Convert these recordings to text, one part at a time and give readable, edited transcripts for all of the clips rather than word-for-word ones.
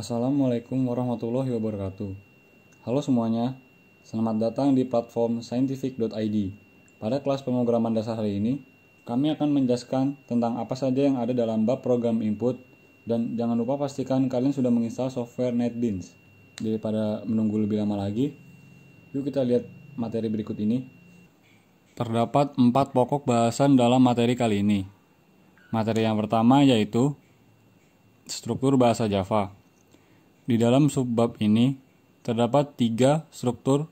Assalamualaikum warahmatullahi wabarakatuh. Halo semuanya, selamat datang di platform scientific.id. Pada kelas pemrograman dasar hari ini, kami akan menjelaskan tentang apa saja yang ada dalam bab program input, dan jangan lupa pastikan kalian sudah menginstal software NetBeans. Daripada menunggu lebih lama lagi, yuk kita lihat materi berikut ini. Terdapat 4 pokok bahasan dalam materi kali ini. Materi yang pertama yaitu struktur bahasa Java. Di dalam subbab ini terdapat 3 struktur,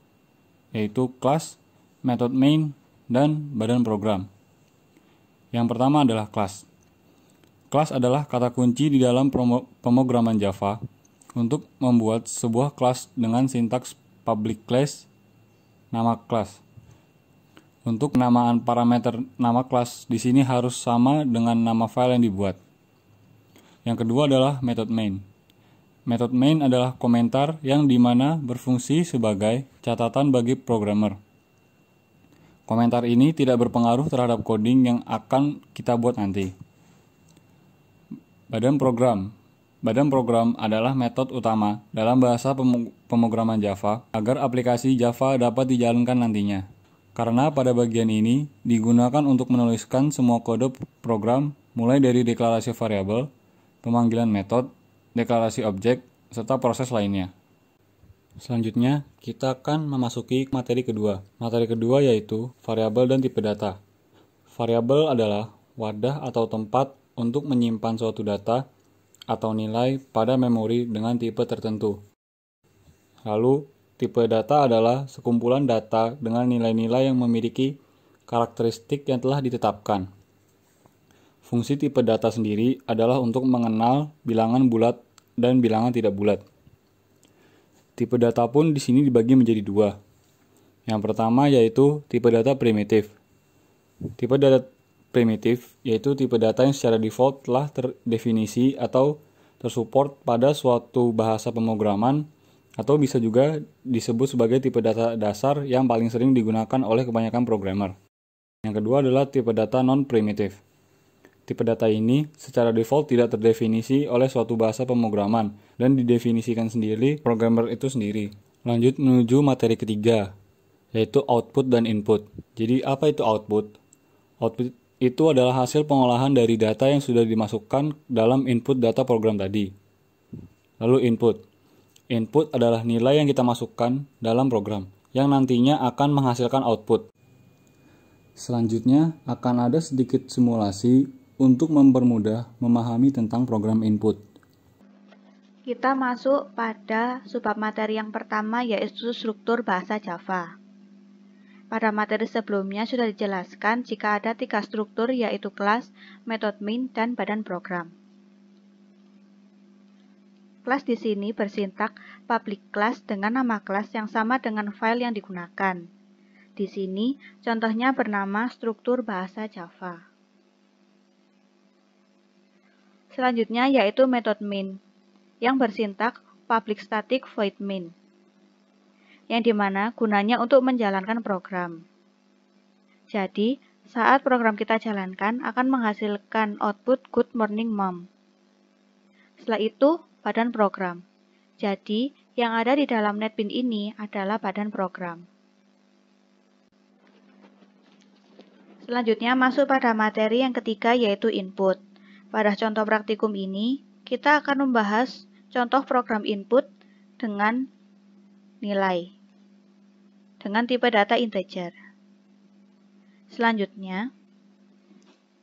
yaitu kelas, method main, dan badan program. Yang pertama adalah kelas. Kelas adalah kata kunci di dalam pemrograman Java untuk membuat sebuah kelas dengan sintaks public class, nama kelas. Untuk penamaan parameter nama kelas di sini harus sama dengan nama file yang dibuat. Yang kedua adalah method main. Method main adalah komentar yang dimana berfungsi sebagai catatan bagi programmer. Komentar ini tidak berpengaruh terhadap coding yang akan kita buat nanti. Badan program. Badan program adalah metode utama dalam bahasa pemrograman Java agar aplikasi Java dapat dijalankan nantinya. Karena pada bagian ini digunakan untuk menuliskan semua kode program mulai dari deklarasi variabel, pemanggilan metode, deklarasi objek, serta proses lainnya. Selanjutnya, kita akan memasuki materi kedua. Materi kedua yaitu variabel dan tipe data. Variabel adalah wadah atau tempat untuk menyimpan suatu data atau nilai pada memori dengan tipe tertentu. Lalu, tipe data adalah sekumpulan data dengan nilai-nilai yang memiliki karakteristik yang telah ditetapkan. Fungsi tipe data sendiri adalah untuk mengenal bilangan bulat dan bilangan tidak bulat. Tipe data pun di sini dibagi menjadi 2. Yang pertama yaitu tipe data primitif. Tipe data primitif yaitu tipe data yang secara default telah terdefinisi atau tersupport pada suatu bahasa pemrograman, atau bisa juga disebut sebagai tipe data dasar yang paling sering digunakan oleh kebanyakan programmer. Yang kedua adalah tipe data non-primitif. Tipe data ini secara default tidak terdefinisi oleh suatu bahasa pemrograman dan didefinisikan sendiri programmer itu sendiri. Lanjut menuju materi ketiga, yaitu output dan input. Jadi apa itu output? Output itu adalah hasil pengolahan dari data yang sudah dimasukkan dalam input data program tadi. Lalu input. Input adalah nilai yang kita masukkan dalam program, yang nantinya akan menghasilkan output. Selanjutnya akan ada sedikit simulasi untuk mempermudah memahami tentang program input. Kita masuk pada subbab materi yang pertama, yaitu struktur bahasa Java. Pada materi sebelumnya sudah dijelaskan jika ada 3 struktur, yaitu kelas, method main, dan badan program. Kelas di sini bersintak public class dengan nama kelas yang sama dengan file yang digunakan. Di sini contohnya bernama struktur bahasa Java. Selanjutnya yaitu method main, yang bersintak public static void main, yang dimana gunanya untuk menjalankan program. Jadi, saat program kita jalankan akan menghasilkan output good morning mom. Setelah itu, badan program. Jadi, yang ada di dalam NetBeans ini adalah badan program. Selanjutnya masuk pada materi yang ketiga, yaitu input. Pada contoh praktikum ini, kita akan membahas contoh program input dengan nilai, dengan tipe data integer. Selanjutnya,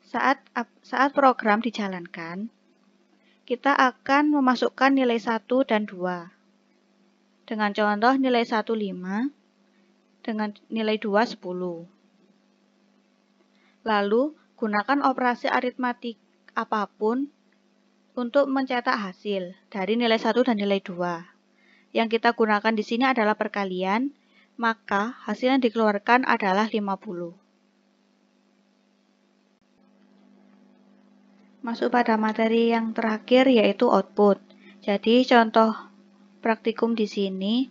saat program dijalankan, kita akan memasukkan nilai 1 dan 2. Dengan contoh nilai 1 5, dengan nilai 2 10. Lalu, gunakan operasi aritmatik apapun untuk mencetak hasil dari nilai 1 dan nilai 2. Yang kita gunakan di sini adalah perkalian, maka hasil yang dikeluarkan adalah 50. Masuk pada materi yang terakhir, yaitu output. Jadi contoh praktikum di sini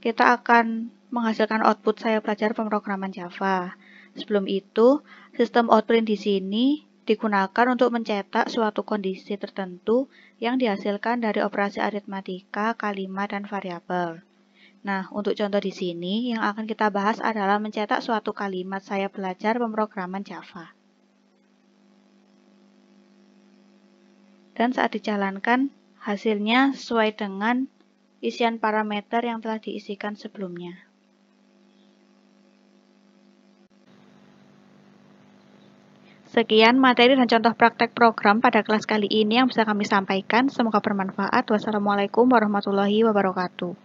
kita akan menghasilkan output saya belajar pemrograman Java. Sebelum itu, sistem outprint di sini digunakan untuk mencetak suatu kondisi tertentu yang dihasilkan dari operasi aritmatika, kalimat, dan variabel. Nah, untuk contoh di sini, yang akan kita bahas adalah mencetak suatu kalimat saya belajar pemrograman Java. Dan saat dijalankan, hasilnya sesuai dengan isian parameter yang telah diisikan sebelumnya. Sekian materi dan contoh praktek program pada kelas kali ini yang bisa kami sampaikan. Semoga bermanfaat. Wassalamualaikum warahmatullahi wabarakatuh.